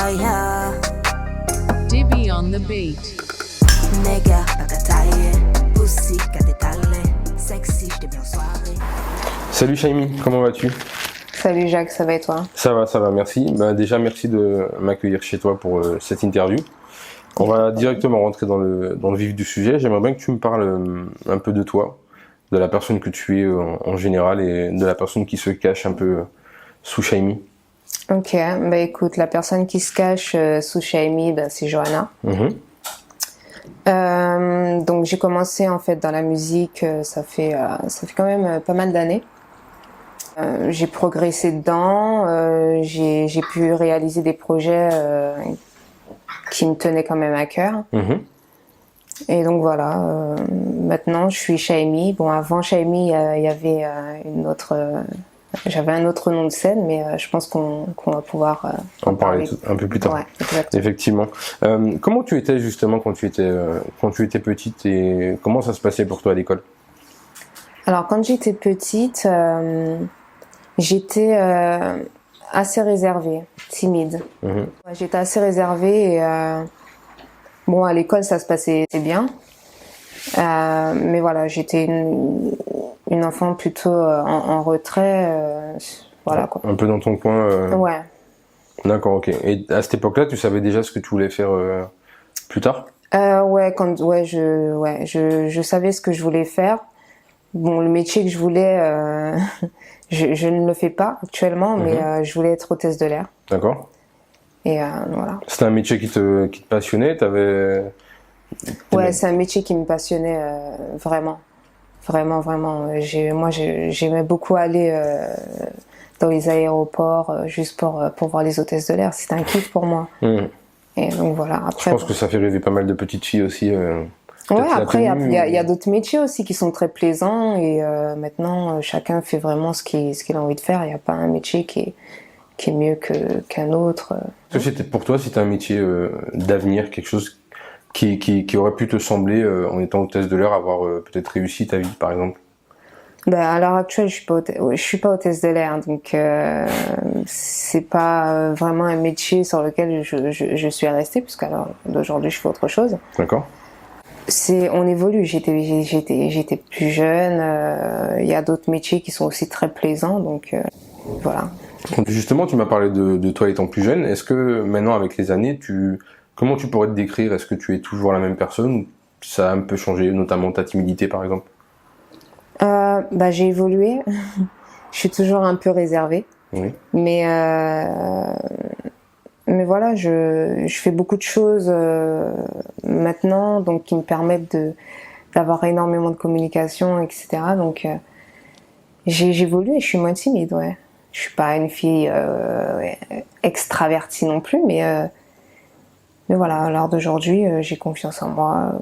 yeah. Dibby on the beat. Nigga, bakataye, pussy, katetale, sexy, j'étais bien en soirée. Salut Shaimi, comment vas-tu? Salut Jacques, ça va et toi? Ça va, merci. Déjà, merci de m'accueillir chez toi pour cette interview. On va directement rentrer dans le vif du sujet. J'aimerais bien que tu me parles un peu de toi, de la personne que tu es en général et de la personne qui se cache un peu sous Shaimi. Ok, bah écoute, la personne qui se cache sous Shaimi, bah, c'est Johanna. Donc j'ai commencé en fait dans la musique, ça fait quand même pas mal d'années. J'ai progressé dedans, j'ai pu réaliser des projets qui me tenaient quand même à cœur. Et donc voilà, maintenant je suis Shaimi. Bon, avant Shaimi, il y avait j'avais un autre nom de scène, mais je pense qu'on va pouvoir en parler un peu plus tard. Ouais, exactement. Effectivement. Comment tu étais justement quand tu étais petite et comment ça se passait pour toi à l'école? Alors quand j'étais petite, j'étais assez réservée, timide. Ouais, j'étais assez réservée et bon, à l'école ça se passait bien, mais voilà, j'étais une enfant plutôt en retrait, voilà quoi. Un peu dans ton coin. Ouais. D'accord, ok. Et à cette époque-là, tu savais déjà ce que tu voulais faire plus tard? Ouais, je savais ce que je voulais faire. Bon, le métier que je voulais, je ne le fais pas actuellement, mais je voulais être hôtesse de l'air. D'accord. Et voilà. C'était un métier qui te passionnait, Ouais, c'est un métier qui me passionnait vraiment. Vraiment. Moi, j'aimais beaucoup aller dans les aéroports juste pour voir les hôtesses de l'air. C'était un kiff pour moi. Et donc voilà. Après, je pense que ça fait rêver pas mal de petites filles aussi. Ouais, après, il y a d'autres métiers aussi qui sont très plaisants et maintenant, chacun fait vraiment ce qu'il a envie de faire. Il n'y a pas un métier qui est mieux qu'un autre. Est-ce que pour toi, c'était un métier d'avenir, quelque chose qui aurait pu te sembler, en étant hôtesse de l'air, avoir peut-être réussi ta vie, par exemple? Ben, à l'heure actuelle, je suis pas hôtesse de l'air, donc c'est pas vraiment un métier sur lequel je suis restée, puisqu'à l'heure d'aujourd'hui, je fais autre chose. D'accord. On évolue. J'étais plus jeune. Il y a d'autres métiers qui sont aussi très plaisants, donc voilà. Justement, tu m'as parlé de toi étant plus jeune. Est-ce que maintenant, avec les années, comment tu pourrais te décrire? Est-ce que tu es toujours la même personne ou ça a un peu changé, notamment ta timidité, par exemple? Bah, j'ai évolué. Je suis toujours un peu réservée. Oui. Mais voilà, je fais beaucoup de choses maintenant, donc qui me permettent d'avoir énormément de communication, etc. Donc j'ai évolué et je suis moins timide, ouais. Je suis pas une fille extravertie non plus, mais voilà, à l'heure d'aujourd'hui, j'ai confiance en moi.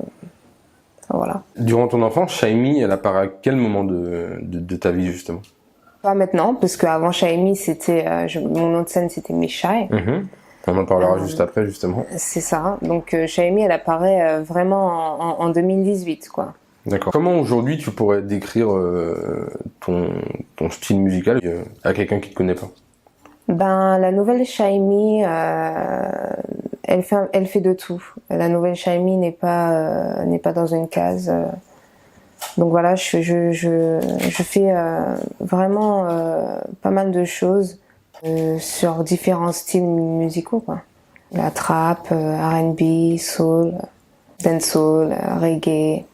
Voilà. Durant ton enfance, Shaimi, elle apparaît à quel moment de ta vie, justement? Pas maintenant, parce qu'avant Shaimi, mon nom de scène c'était Mishai. On en parlera juste après, justement. C'est ça. Donc Shaimi, elle apparaît vraiment en 2018, quoi. D'accord. Comment aujourd'hui tu pourrais décrire ton style musical à quelqu'un qui te connaît pas? Ben, la nouvelle Shaimi, elle fait de tout. La nouvelle Shaimi n'est pas dans une case. Donc voilà, je fais vraiment pas mal de choses sur différents styles musicaux, quoi. La trap, R&B, soul, dancehall, reggae,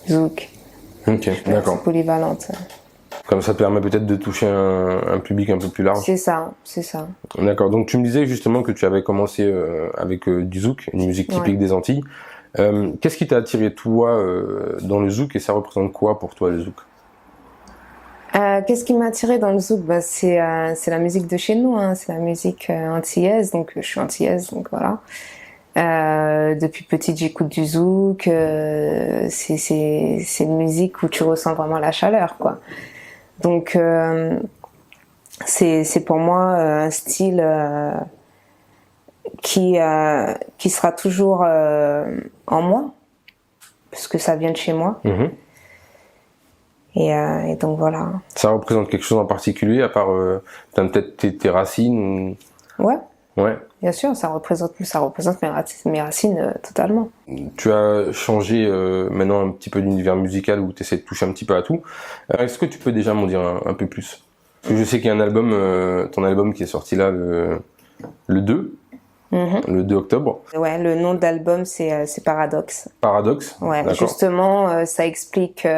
zouk. Ok, d'accord. C'est polyvalente. Comme ça te permet peut-être de toucher un public un peu plus large. C'est ça. D'accord. Donc tu me disais justement que tu avais commencé avec du zouk, une musique typique des Antilles. Qu'est-ce qui t'a attiré toi dans le zouk et ça représente quoi pour toi le zouk? Qu'est-ce qui m'a attiré dans le zouk? Bah, c'est la musique de chez nous, hein. C'est la musique antillaise, donc je suis antillaise, donc voilà. Depuis petite, j'écoute du zouk. C'est une musique où tu ressens vraiment la chaleur, quoi. Donc c'est pour moi un style qui sera toujours en moi, parce que ça vient de chez moi. Et donc voilà. Ça représente quelque chose en particulier, à part peut-être tes racines ou... Ouais. Ouais. Bien sûr, ça représente mes racines totalement. Tu as changé maintenant un petit peu d'univers musical où tu essaies de toucher un petit peu à tout. Est-ce que tu peux déjà m'en dire un peu plus? Parce que je sais qu'il y a un album, ton album qui est sorti là le 2, le 2 octobre. Ouais, le nom de l'album c'est Paradoxe. Paradoxe. Ouais, d'accord. justement, ça explique.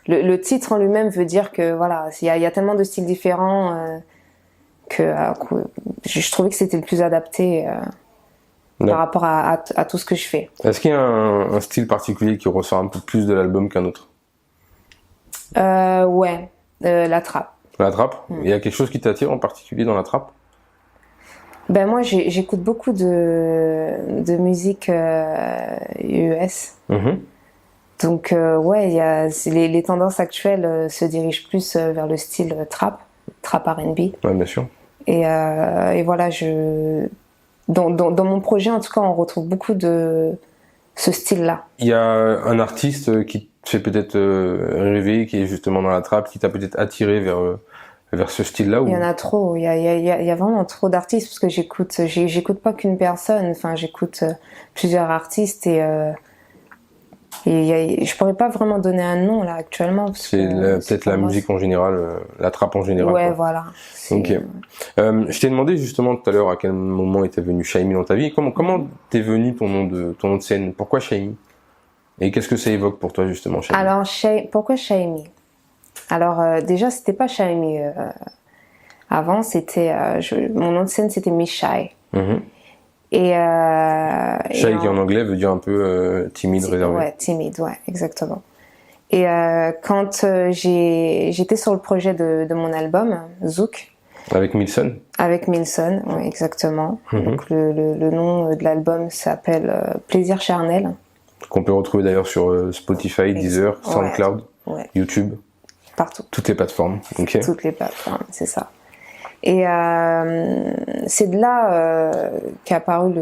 Le titre en lui-même veut dire que voilà, il y a tellement de styles différents que je trouvais que c'était le plus adapté par rapport à tout ce que je fais. Est-ce qu'il y a un style particulier qui ressort un peu plus de l'album qu'un autre? Ouais, la trappe. La trappe? Il y a quelque chose qui t'attire en particulier dans la trappe? Ben moi, j'écoute beaucoup de musique US. Donc ouais, les tendances actuelles se dirigent plus vers le style trap R&B. Ouais, bien sûr. Et voilà, dans mon projet, en tout cas, on retrouve beaucoup de ce style-là. Il y a un artiste qui te fait peut-être rêver, qui est justement dans la trappe, qui t'a peut-être attiré vers ce style-là ou... Il y en a trop, il y a vraiment trop d'artistes, parce que j'écoute pas qu'une personne, enfin j'écoute plusieurs artistes et je pourrais pas vraiment donner un nom là actuellement. C'est peut-être la musique en général, la trappe en général. Ouais, quoi. voilà. Ok. Je t'ai demandé justement tout à l'heure à quel moment était venu Shymi dans ta vie. Comment t'es venu ton nom de scène? Pourquoi Shymi? Et qu'est-ce que ça évoque pour toi justement, Shymi? Alors, pourquoi Shymi? Alors déjà, c'était pas Shymi. Avant, c'était mon nom de scène, c'était Miss Shy. Et Shy qui en anglais veut dire un peu timide, réservé. Ouais, timide, ouais, exactement. Et quand j'étais sur le projet de mon album, Zouk. Avec Milson. Avec Milson, ouais, exactement. Donc le nom de l'album s'appelle Plaisir charnel. Qu'on peut retrouver d'ailleurs sur Spotify, Deezer, SoundCloud, YouTube. Partout. Toutes les plateformes. Okay. Toutes les plateformes, c'est ça. Et c'est de là qu'est apparu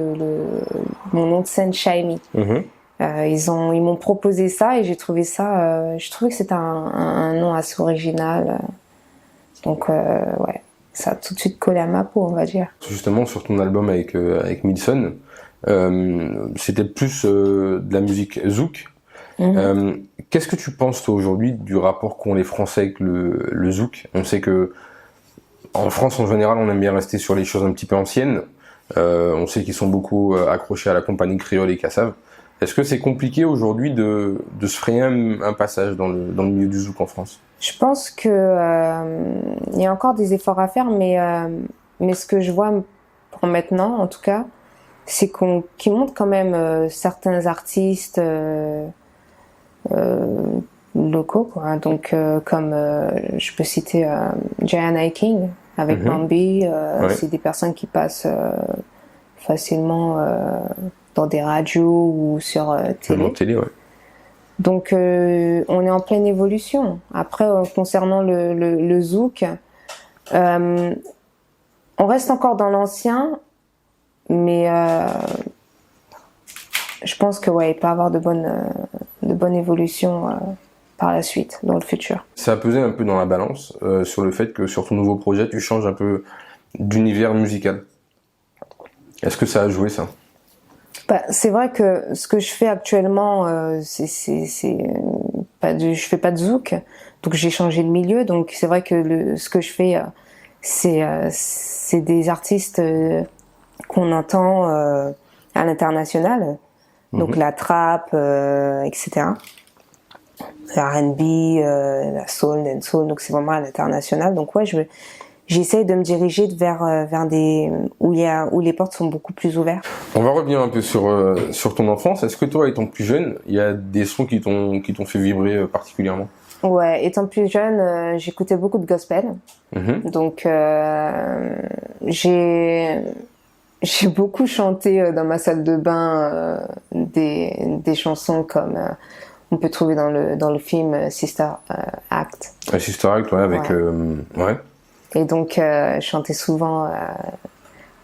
mon nom de scène Shymi. Ils m'ont proposé ça et j'ai trouvé je trouvais que c'était un nom assez original. Donc ouais, ça a tout de suite collé à ma peau, on va dire. Justement, sur ton album avec Milson, c'était plus de la musique zouk. Qu'est-ce que tu penses toi aujourd'hui du rapport qu'ont les Français avec le zouk? On sait que en France, en général, on aime bien rester sur les choses un petit peu anciennes. On sait qu'ils sont beaucoup accrochés à la compagnie créole et Kassav. Est-ce que c'est compliqué aujourd'hui de se frayer un passage dans le milieu du zouk en France? Je pense que il y a encore des efforts à faire, mais ce que je vois pour maintenant, en tout cas, c'est qu'ils montrent quand même certains artistes locaux, quoi. Donc comme je peux citer Giant King avec Bambi, c'est des personnes qui passent facilement dans des radios ou sur télé. Ouais. Donc on est en pleine évolution. Après concernant le zouk, on reste encore dans l'ancien, mais je pense que ouais, il peut y avoir de bonnes évolutions par la suite, dans le futur. Ça a pesé un peu dans la balance sur le fait que sur ton nouveau projet, tu changes un peu d'univers musical. Est-ce que ça a joué ça? C'est vrai que ce que je fais actuellement, je fais pas de zouk, donc j'ai changé de milieu. Donc c'est vrai que ce que je fais, c'est des artistes qu'on entend à l'international, donc la trap, etc. La R&B, la soul, dancehall, donc c'est vraiment à l'international. Donc ouais, j'essaye de me diriger vers des où les portes sont beaucoup plus ouvertes. On va revenir un peu sur ton enfance. Est-ce que toi, étant plus jeune, il y a des sons qui t'ont fait vibrer particulièrement? Ouais, étant plus jeune, j'écoutais beaucoup de gospel. Donc j'ai beaucoup chanté dans ma salle de bain des chansons comme on peut trouver dans le film Sister Act. Sister Act, ouais, avec ouais. Et donc, je chantais souvent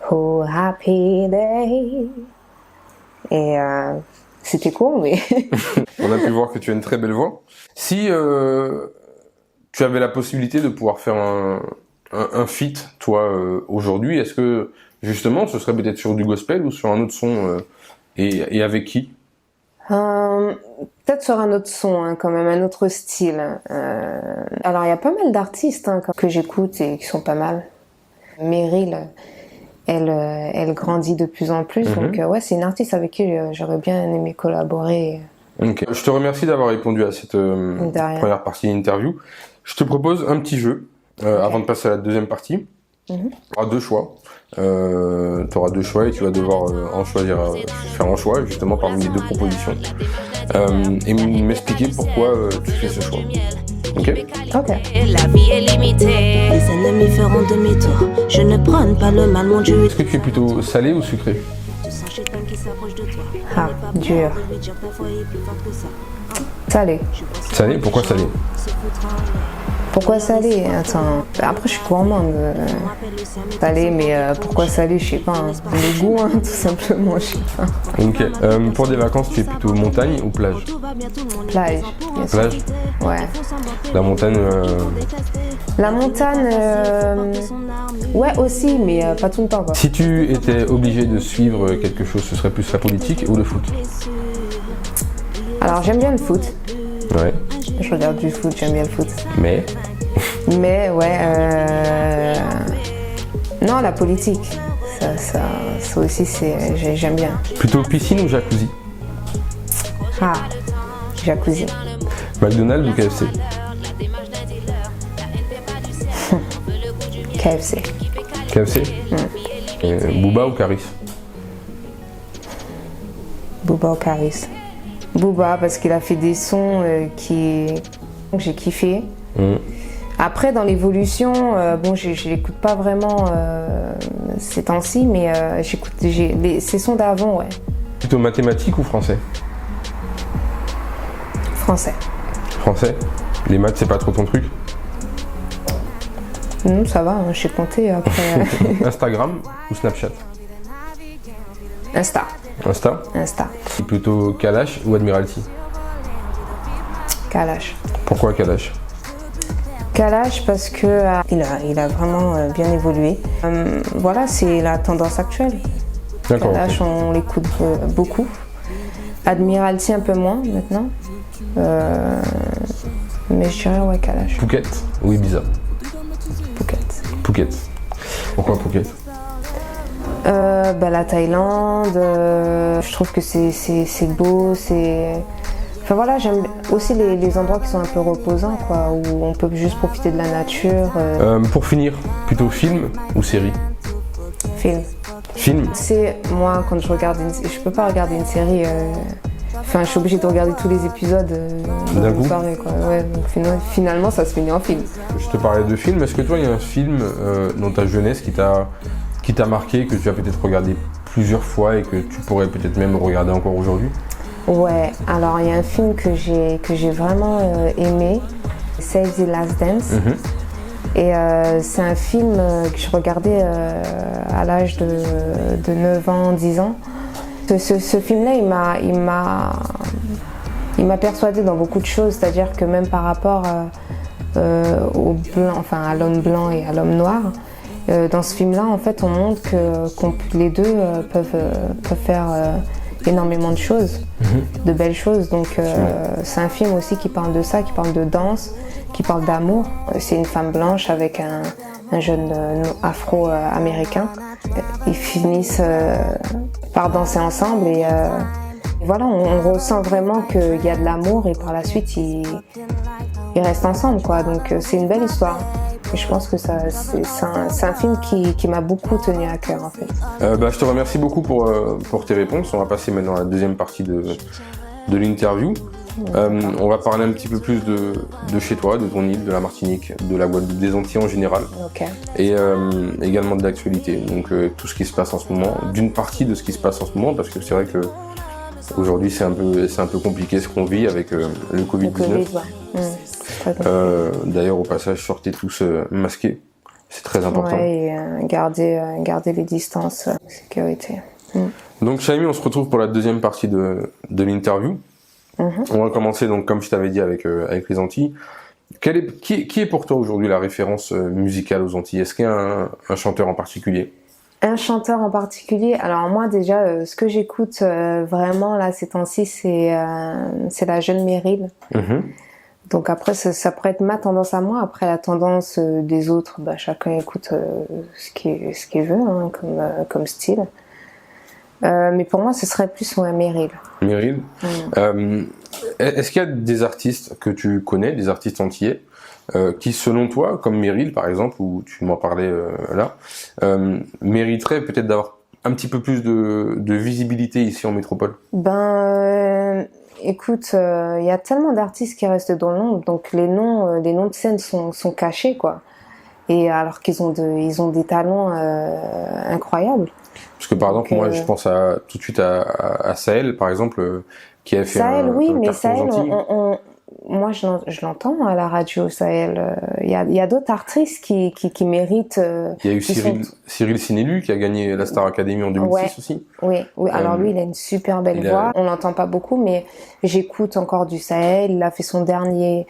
Oh Happy Day. Et c'était court, mais... On a pu voir que tu as une très belle voix. Si tu avais la possibilité de pouvoir faire un feat, toi, aujourd'hui, est-ce que justement ce serait peut-être sur du gospel ou sur un autre son et avec qui? Peut-être sur un autre son, hein, quand même, un autre style. Alors, il y a pas mal d'artistes hein, que j'écoute et qui sont pas mal. Meryl, elle grandit de plus en plus, donc ouais, c'est une artiste avec qui j'aurais bien aimé collaborer. Ok. Je te remercie d'avoir répondu à cette première partie d'interview. Je te propose un petit jeu avant de passer à la deuxième partie. Tu auras deux choix. Tu auras deux choix et tu vas devoir faire un choix justement parmi les deux propositions et m'expliquer pourquoi tu fais ce choix. Ok? Ok. La vie est limitée. Les ennemis feront demi-tour. Je ne prône pas le mal, mon Dieu. Est-ce que tu es plutôt salé ou sucré? Ah, dur. Salé. Salé? Pourquoi salé? Pourquoi salé? Attends, après je suis gourmande. Salé, mais pourquoi salé? Je sais pas. Hein. Le goût, hein, tout simplement, je sais pas. Ok. Pour des vacances, tu es plutôt montagne ou plage? Plage. Bien sûr. Plage? Ouais. La montagne. La montagne, ouais aussi, mais pas tout le temps quoi. Si tu étais obligé de suivre quelque chose, ce serait plus la politique ou le foot? Alors j'aime bien le foot. Ouais. Je regarde du foot, j'aime bien le foot. Mais ouais, non, la politique, ça aussi j'aime bien. plutôt piscine ou jacuzzi? Ah, jacuzzi. McDonald's ou KFC? KFC. KFC? Booba ou Caris? Booba ou Caris. Booba parce qu'il a fait des sons que j'ai kiffé. Après dans l'évolution, bon je l'écoute pas vraiment ces temps-ci, mais j'écoute ces sons d'avant, ouais. Plutôt mathématiques ou français? Français. Français? Les maths c'est pas trop ton truc? Non, ça va, hein, je sais compter après. Instagram ou Snapchat? Insta. Insta? Plutôt Kalash ou Admiralty? Kalash. Pourquoi Kalash? Kalash parce que il a vraiment bien évolué. Voilà, c'est la tendance actuelle. D'accord. Kalash, Okay. on l'écoute beaucoup. Admiralty un peu moins maintenant. Mais je dirais ouais Kalash. Phuket ou Ibiza? Phuket. Pourquoi Phuket? La Thaïlande, je trouve que c'est beau, Enfin voilà, j'aime aussi les endroits qui sont un peu reposants, quoi, où on peut juste profiter de la nature. Pour finir, plutôt film ou série? Film. C'est moi quand je regarde je peux pas regarder une série. Enfin, je suis obligée de regarder tous les épisodes d'un coup. Soirée, quoi. Ouais, donc finalement, ça se finit en film. Je te parlais de film. Est-ce que toi, il y a un film dans ta jeunesse qui t'a marqué, que tu as peut-être regardé plusieurs fois et que tu pourrais peut-être même regarder encore aujourd'hui? Ouais. Alors, il y a un film que j'ai vraiment aimé, Save the Last Dance. Et c'est un film que je regardais à l'âge de 9 ans, 10 ans. Ce film-là, il m'a persuadé dans beaucoup de choses, c'est-à-dire que même par rapport au blanc, enfin à l'homme blanc et à l'homme noir, dans ce film-là, en fait, on montre que les deux peuvent faire énormément de choses, de belles choses. Donc, c'est un film aussi qui parle de ça, qui parle de danse, qui parle d'amour. C'est une femme blanche avec un jeune afro-américain. Ils finissent par danser ensemble et voilà, on ressent vraiment qu'il y a de l'amour et par la suite ils restent ensemble, quoi. Donc c'est une belle histoire. Et je pense que c'est un film qui m'a beaucoup tenu à cœur en fait. Je te remercie beaucoup pour tes réponses. On va passer maintenant à la deuxième partie de l'interview. On va parler un petit peu plus de chez toi, de ton île, de la Martinique, de la Guadeloupe, des Antilles en général. Okay. Et également de l'actualité. Donc tout ce qui se passe en ce moment, d'une partie de ce qui se passe en ce moment, parce que c'est vrai que aujourd'hui c'est un peu compliqué ce qu'on vit avec le Covid-19. D'ailleurs au passage, sortez tous masqués, c'est très important. Ouais, et garder les distances, sécurité. Donc Chaimi, on se retrouve pour la deuxième partie de l'interview. On va commencer donc comme je t'avais dit avec les Antilles. Qui est pour toi aujourd'hui la référence musicale aux Antilles? Est-ce qu'il y a un chanteur en particulier? Un chanteur en particulier? Alors moi déjà, ce que j'écoute vraiment là ces temps-ci, c'est la jeune Meryl. Donc après, ça pourrait être ma tendance à moi. Après, la tendance des autres, bah, chacun écoute ce qu'il veut, hein, comme style. Mais pour moi, ce serait plus Meryl. Meryl. Est-ce qu'il y a des artistes que tu connais, des artistes antillais, qui, selon toi, comme Meryl par exemple, où tu m'en parlais là, mériteraient peut-être d'avoir un petit peu plus de visibilité ici en métropole? Écoute, y a tellement d'artistes qui restent dans l'ombre, donc les noms de scène sont cachés, quoi. Et alors qu'ils ont des talents incroyables. Parce que par exemple, moi, je pense tout de suite à Sahel, par exemple, qui a fait Sahel, oui, mais carton Sahel, gentil. moi, je l'entends à la radio, Sahel. Il y a d'autres artistes qui méritent. Il y a eu Cyril Sinélu qui a gagné la Star Academy en 2006 aussi. Oui. Alors lui, il a une super belle voix. On l'entend pas beaucoup, mais j'écoute encore du Sahel. Il a fait son dernier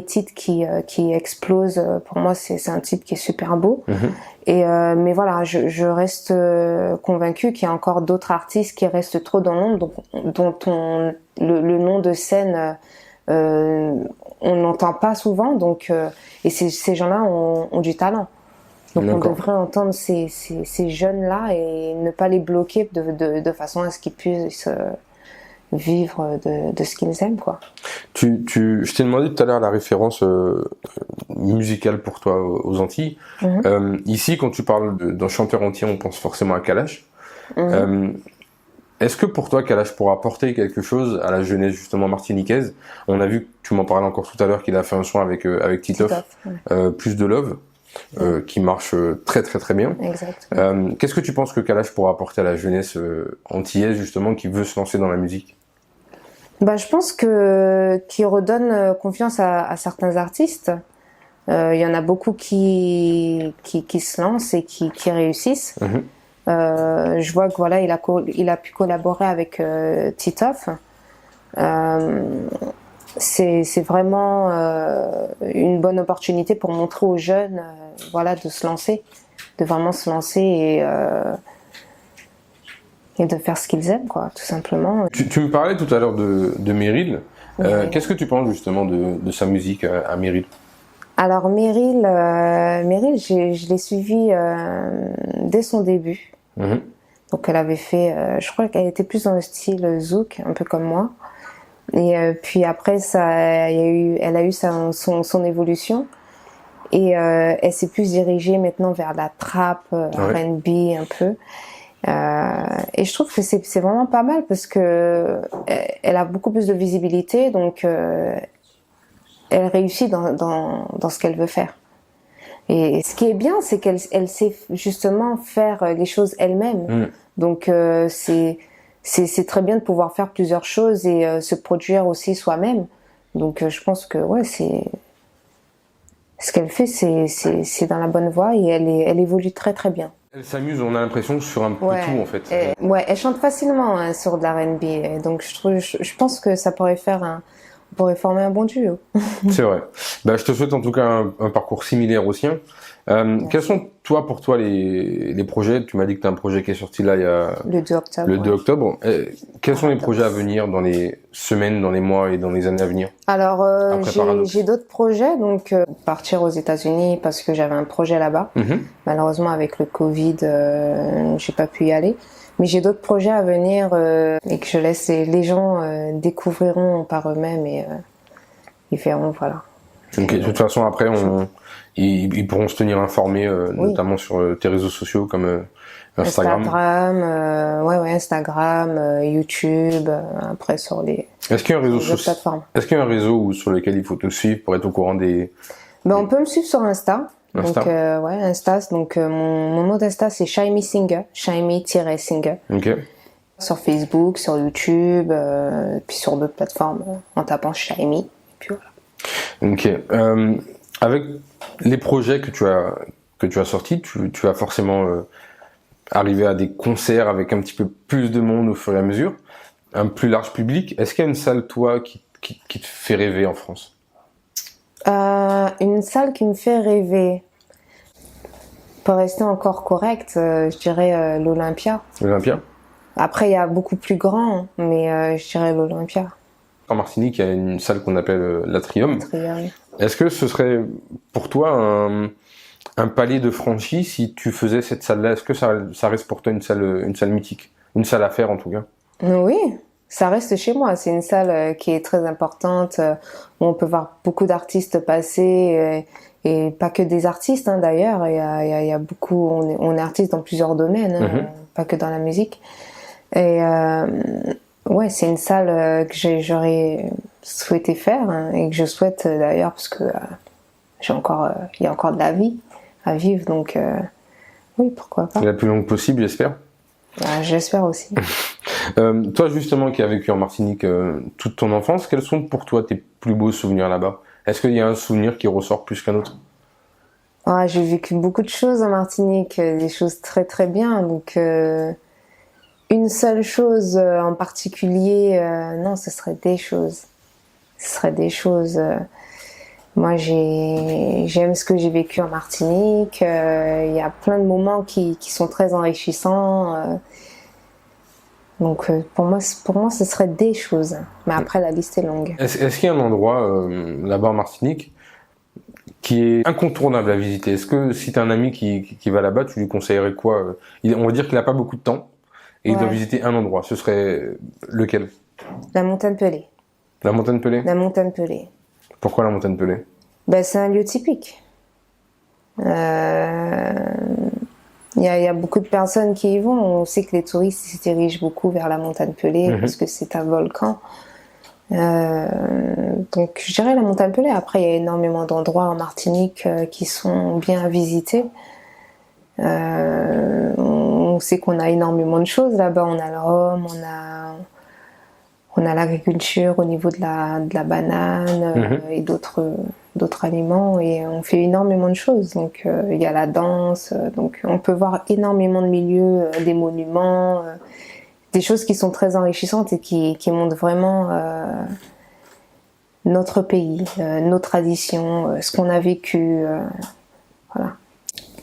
titre qui explose. Pour moi, c'est un titre qui est super beau. Et mais voilà, je reste convaincue qu'il y a encore d'autres artistes qui restent trop dans l'ombre, dont le nom de scène on n'entend pas souvent, donc et ces gens-là ont du talent. Donc on devrait entendre ces jeunes-là et ne pas les bloquer de façon à ce qu'ils puissent vivre de ce qu'ils aiment, quoi. Je t'ai demandé tout à l'heure la référence musicale pour toi aux Antilles. Ici, quand tu parles d'un chanteur antillais, on pense forcément à Kalash. Est-ce que pour toi, Kalash pourra apporter quelque chose à la jeunesse justement martiniquaise? On a vu, que tu m'en parlais encore tout à l'heure, qu'il a fait un son avec Titoff, Plus de Love, qui marche très très très bien. Exact. Qu'est-ce que tu penses que Kalash pourra apporter à la jeunesse antillaise justement qui veut se lancer dans la musique? Je pense qu'il redonne confiance à certains artistes. Il y en a beaucoup qui se lancent et qui réussissent. Je vois que voilà, il a pu collaborer avec Titoff. C'est vraiment une bonne opportunité pour montrer aux jeunes, voilà, de se lancer, de vraiment se lancer et de faire ce qu'ils aiment, quoi, tout simplement. Tu me parlais tout à l'heure de Meryl. Qu'est-ce que tu penses justement de sa musique à Meryl? Alors Meryl, je l'ai suivie dès son début. Donc elle avait fait, je crois qu'elle était plus dans le style zouk, un peu comme moi. Et puis après elle a eu son évolution. Et elle s'est plus dirigée maintenant vers la trap, R&B un peu. Et je trouve que c'est vraiment pas mal parce que elle a beaucoup plus de visibilité, donc elle réussit dans ce qu'elle veut faire. Et ce qui est bien, c'est qu'elle sait justement faire les choses elle-même. Donc c'est très bien de pouvoir faire plusieurs choses et se produire aussi soi-même. Donc je pense que ouais, ce qu'elle fait, c'est dans la bonne voie et elle évolue très très bien. Elle s'amuse, on a l'impression, sur un peu tout en fait. Elle chante facilement hein, sur de la R&B. Donc je pense que ça pourrait on pourrait former un bon duo. C'est vrai. Je te souhaite en tout cas un parcours similaire au sien. Quels sont pour toi les projets? Tu m'as dit que tu as un projet qui est sorti là il y a le 2 octobre. Le 2 octobre. Quels sont les projets à venir dans les semaines, dans les mois et dans les années à venir? Alors j'ai d'autres projets, donc partir aux États-Unis parce que j'avais un projet là-bas. Malheureusement avec le Covid, j'ai pas pu y aller. Mais j'ai d'autres projets à venir et que je laisse les gens découvriront par eux-mêmes et ils verront, voilà. Donc, de toute façon, après, ils pourront se tenir informés, notamment sur tes réseaux sociaux comme Instagram. Instagram, YouTube, après sur les plateformes. Est-ce qu'il y a un réseau sur lequel il faut te suivre pour être au courant des... On peut me suivre sur Insta. Donc Insta, donc mon nom d'Insta c'est Shymi Singer, Shymi-Singer. Sur Facebook, sur YouTube, puis sur d'autres plateformes en tapant Shymi. Puis voilà. Avec les projets que tu as sortis, tu vas forcément arriver à des concerts avec un petit peu plus de monde au fur et à mesure, un plus large public. Est-ce qu'il y a une salle toi qui te fait rêver en France? Une salle qui me fait rêver. Pour rester encore correcte, je dirais l'Olympia. L'Olympia? Après, il y a beaucoup plus grand, mais je dirais l'Olympia. En Martinique, il y a une salle qu'on appelle l'Atrium. L'Atrium. Est-ce que ce serait pour toi un palier de franchise si tu faisais cette salle-là? Est-ce que ça reste pour toi une salle mythique? Une salle à faire en tout cas? Oui, ça reste chez moi. C'est une salle qui est très importante, où on peut voir beaucoup d'artistes passer, et pas que des artistes hein, d'ailleurs. Il y a beaucoup, on est artiste dans plusieurs domaines, hein, pas que dans la musique. Et ouais, c'est une salle que j'aurais souhaité faire hein, et que je souhaite d'ailleurs parce que il y a encore de la vie à vivre, donc oui, pourquoi pas. La plus longue possible, j'espère. J'espère aussi. Toi justement qui as vécu en Martinique toute ton enfance, quels sont pour toi tes plus beaux souvenirs là-bas? Est-ce qu'il y a un souvenir qui ressort plus qu'un autre? J'ai vécu beaucoup de choses en Martinique, des choses très très bien, donc une seule chose en particulier, non, ce serait des choses. Ce serait des choses. Moi, j'aime ce que j'ai vécu en Martinique. Il y a plein de moments qui sont très enrichissants. Donc, pour moi, ce serait des choses. Mais après, la liste est longue. Est-ce qu'il y a un endroit là-bas en Martinique qui est incontournable à visiter? Est-ce que si tu as un ami qui va là-bas, tu lui conseillerais quoi? On va dire qu'il n'a pas beaucoup de temps et il doit visiter un endroit. Ce serait lequel? La montagne Pelée. La montagne Pelée? La montagne Pelée. Pourquoi la montagne Pelée? Ben, c'est un lieu typique. Il y a beaucoup de personnes qui y vont. On sait que les touristes se dirigent beaucoup vers la montagne Pelée parce que c'est un volcan. Donc je dirais la montagne Pelée. Après, il y a énormément d'endroits en Martinique qui sont bien à visiter. On sait qu'on a énormément de choses là-bas. On a le rhum, on a l'agriculture au niveau de la banane et d'autres aliments, et on fait énormément de choses. Donc il y a la danse, donc on peut voir énormément de milieux, des monuments, des choses qui sont très enrichissantes et qui montrent vraiment notre pays, nos traditions, ce qu'on a vécu. Voilà.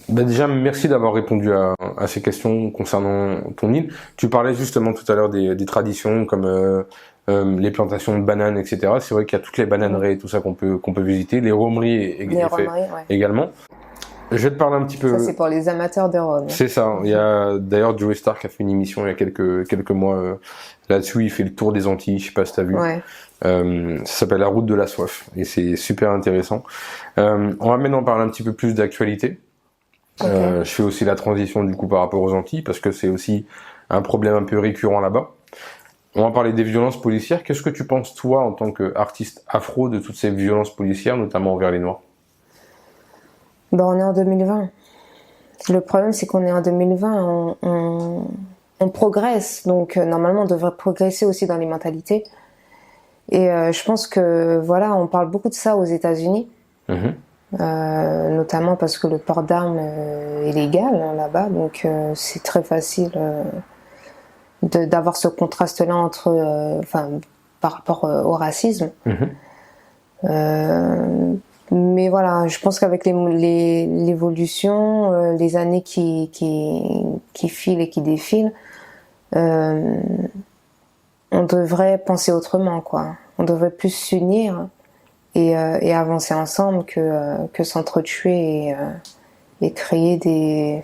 Ben déjà, merci d'avoir répondu à ces questions concernant ton île. Tu parlais justement tout à l'heure des traditions comme les plantations de bananes, etc. C'est vrai qu'il y a toutes les bananeries et tout ça qu'on peut visiter, les romeries, également. Je vais te parler un petit peu. Ça, c'est pour les amateurs de rhum. C'est ça. Il y a d'ailleurs Joey Stark qui a fait une émission il y a quelques mois là-dessus. Il fait le tour des Antilles. Je sais pas si t'as vu. Ouais. Ça s'appelle La Route de la Soif et c'est super intéressant. On va maintenant parler un petit peu plus d'actualité. Je fais aussi la transition du coup par rapport aux Antilles parce que c'est aussi un problème un peu récurrent là-bas. On va parler des violences policières. Qu'est-ce que tu penses toi en tant qu'artiste afro de toutes ces violences policières, notamment envers les Noirs? Ben, on est en 2020. Le problème, c'est qu'on est en 2020, on progresse, donc normalement on devrait progresser aussi dans les mentalités. Et je pense que voilà, on parle beaucoup de ça aux États-Unis. Notamment parce que le port d'armes est légal hein, là-bas, donc c'est très facile d'avoir ce contraste-là entre, par rapport au racisme. Mais voilà, je pense qu'avec l'évolution, les années qui filent et qui défilent, on devrait penser autrement, quoi. On devrait plus s'unir et avancer ensemble que s'entretuer et créer des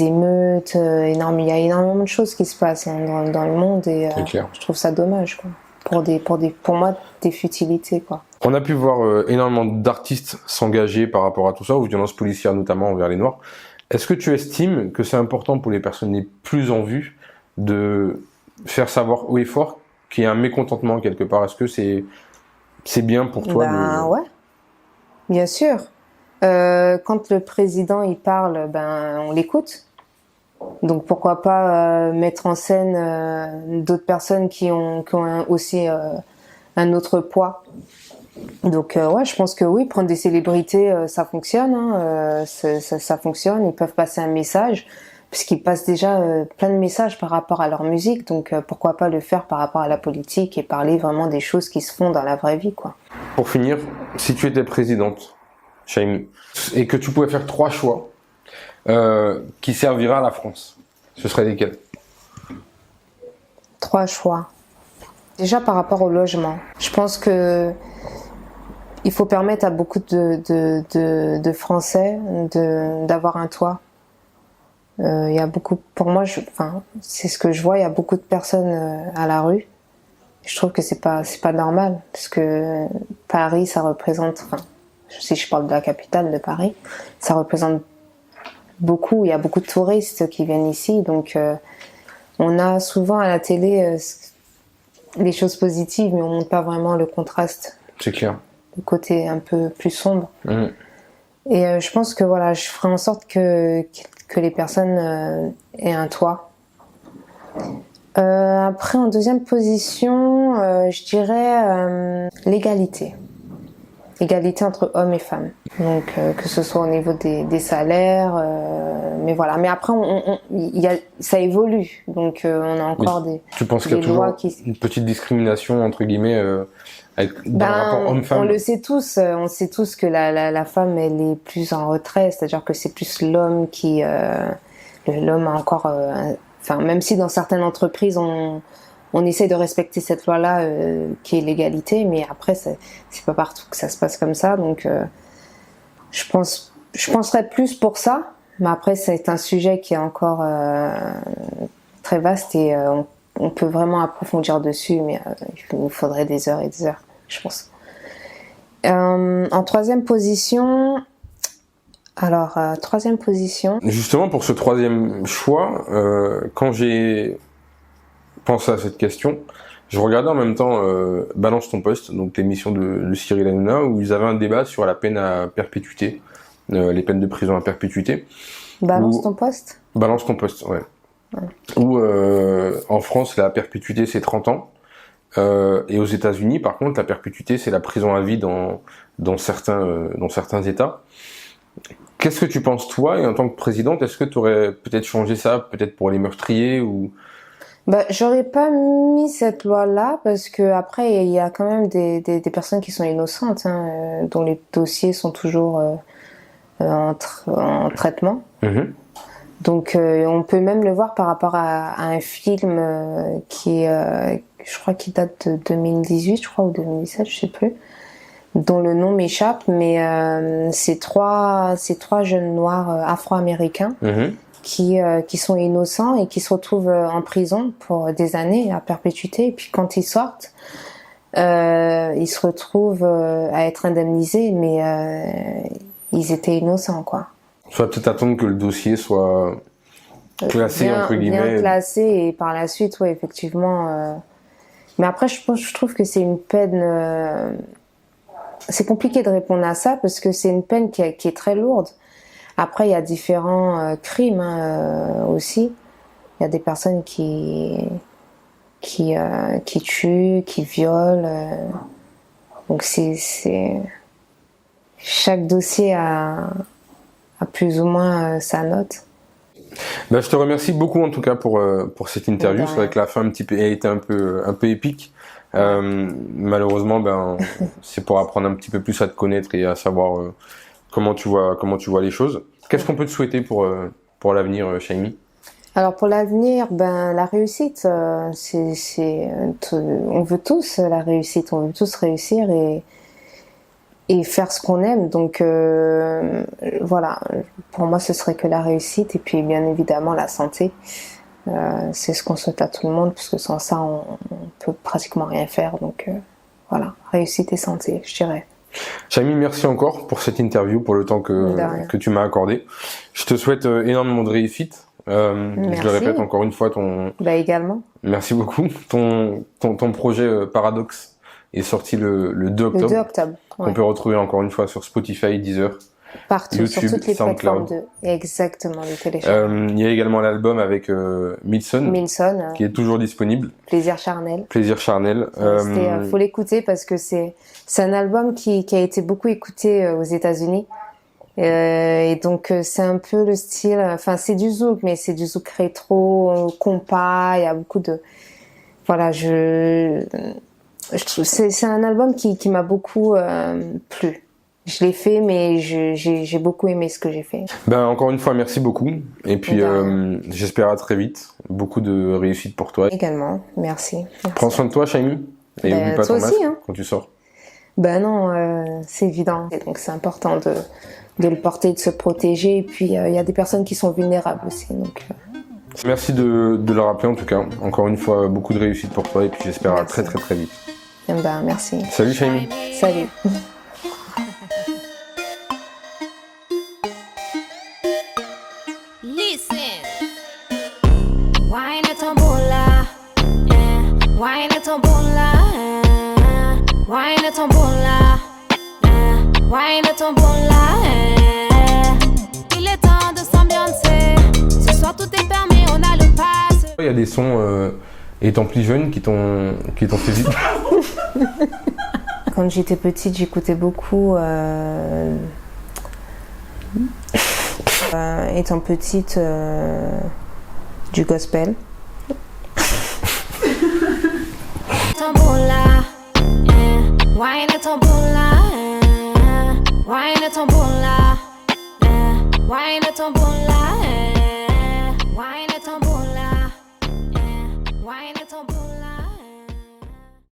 émeutes énormes. Il y a énormément de choses qui se passent hein, dans le monde et je trouve ça dommage, quoi. Pour moi, des futilités, quoi. On a pu voir énormément d'artistes s'engager par rapport à tout ça, aux violences policières notamment envers les Noirs. Est-ce que tu estimes que c'est important pour les personnes les plus en vue de faire savoir haut et fort qu'il y a un mécontentement quelque part? Est-ce que c'est bien pour toi Ouais, bien sûr. Quand le président il parle, on l'écoute. Donc pourquoi pas mettre en scène d'autres personnes qui ont aussi un autre poids. Donc je pense que oui, prendre des célébrités, ça fonctionne, hein, ça fonctionne. Ils peuvent passer un message. parce qu'ils passent déjà plein de messages par rapport à leur musique, donc pourquoi pas le faire par rapport à la politique et parler vraiment des choses qui se font dans la vraie vie, quoi. Pour finir, si tu étais présidente, Chaimi, et que tu pouvais faire 3 choix qui serviraient à la France, ce seraient lesquels? 3 choix. Déjà par rapport au logement, je pense que il faut permettre à beaucoup de Français d'avoir un toit. Il y a beaucoup, pour moi, c'est ce que je vois, il y a beaucoup de personnes à la rue. Je trouve que c'est pas normal, parce que Paris, ça représente, si je parle de la capitale de Paris, ça représente beaucoup, il y a beaucoup de touristes qui viennent ici, donc on a souvent à la télé les choses positives, mais on montre pas vraiment le contraste. C'est clair. Le côté un peu plus sombre. Et je pense que voilà, je ferai en sorte que les personnes aient un toit. Après, en deuxième position, je dirais l'égalité. Égalité entre hommes et femmes. Donc, que ce soit au niveau des salaires, mais voilà. Mais après, ça évolue. Donc, on a encore tu penses qu'il y a toujours une petite discrimination, entre guillemets, dans le rapport homme-femme? On le sait tous. On sait tous que la femme, elle est plus en retrait. C'est-à-dire que c'est plus l'homme qui... l'homme a encore... même si dans certaines entreprises, on essaie de respecter cette loi-là qui est l'égalité, mais après c'est pas partout que ça se passe comme ça, donc je penserais plus pour ça, mais après c'est un sujet qui est encore très vaste et on peut vraiment approfondir dessus, mais il nous faudrait des heures et des heures, je pense. En troisième position, Justement, pour ce troisième choix, quand j'ai pensé à cette question, je regardais en même temps Balance ton poste, donc l'émission de Cyril Hanouna, où ils avaient un débat sur la peine à perpétuité, les peines de prison à perpétuité. Balance ton poste ? Balance ton poste, ouais. Où en France, la perpétuité c'est 30 ans. Et aux États-Unis, par contre, la perpétuité c'est la prison à vie dans certains États. Qu'est-ce que tu penses, toi, et en tant que présidente, est-ce que tu aurais peut-être changé ça, peut-être pour les meurtriers ou... J'aurais pas mis cette loi-là, parce que après, il y a quand même des personnes qui sont innocentes, dont les dossiers sont toujours en traitement. Donc, on peut même le voir par rapport à un film qui est, je crois qu'il date de 2018, je crois, ou 2017, je sais plus, dont le nom m'échappe, mais c'est trois jeunes noirs afro-américains qui sont innocents et qui se retrouvent en prison pour des années à perpétuité, et puis quand ils sortent, ils se retrouvent à être indemnisés, mais ils étaient innocents, quoi. Il faudrait peut-être attendre que le dossier soit classé, entre guillemets. Bien classé, et par la suite, ouais, effectivement. Mais après, je trouve que c'est une peine... c'est compliqué de répondre à ça, parce que c'est une peine qui est très lourde. Après, il y a différents crimes aussi. Il y a des personnes qui tuent, qui violent. Donc chaque dossier a plus ou moins sa note. Je te remercie beaucoup en tout cas pour cette interview. C'est vrai que la fin a été un peu épique. Malheureusement, c'est pour apprendre un petit peu plus à te connaître et à savoir comment tu vois les choses. Qu'est-ce qu'on peut te souhaiter pour l'avenir, Chaimi? Alors pour l'avenir, la réussite, on veut tous la réussite, on veut tous réussir et faire ce qu'on aime. Donc voilà, pour moi ce serait que la réussite, et puis bien évidemment la santé. C'est ce qu'on souhaite à tout le monde, parce que sans ça on peut pratiquement rien faire. Donc voilà, réussite et santé, je dirais. Chaimi, merci encore pour cette interview, pour le temps que tu m'as accordé. Je te souhaite énormément de réussite. Je le répète encore une fois, également. Merci beaucoup. Ton projet Paradoxe est sorti le 2 octobre. Le 2 octobre. Ouais. On peut retrouver encore une fois sur Spotify, Deezer, partout, YouTube, sur toutes les SoundCloud. plateformes exactement, les téléchargements. Il y a également l'album avec Milson, qui est toujours disponible. Plaisir charnel. Faut l'écouter, parce que c'est un album qui a été beaucoup écouté aux États-Unis, Et donc c'est un peu le style, enfin c'est du zouk, mais c'est du zouk rétro, compas. Il y a beaucoup de, voilà, je trouve c'est un album qui m'a beaucoup plu. Je l'ai fait, mais j'ai beaucoup aimé ce que j'ai fait. Ben, encore une fois, merci beaucoup. Et puis, j'espère à très vite. Beaucoup de réussite pour toi. Également, merci. Prends soin de toi, Shaimi. Et Ben, oublie pas toi ton aussi, masque hein. quand tu sors. Ben non, c'est évident. Et donc c'est important de le porter, de se protéger. Et puis il y a des personnes qui sont vulnérables aussi. Donc, Merci de le rappeler en tout cas. Encore une fois, beaucoup de réussite pour toi. Et puis, j'espère à Merci. très vite. ben, merci. Salut, Shaimi. Salut. Listen. Wine a tambola, wine a tambola, wine a tambola, wine a tambola. Il est temps de s'ambiancer. Ce soir tout est permis, on a le pass. Il y a des sons, étant plus jeune, qui t'ont fait vite. Quand j'étais petite, j'écoutais beaucoup. Étant petite, du gospel. Tambola, wine a tambola, wine a tambola, wine a tambola, wine a tambola, wine a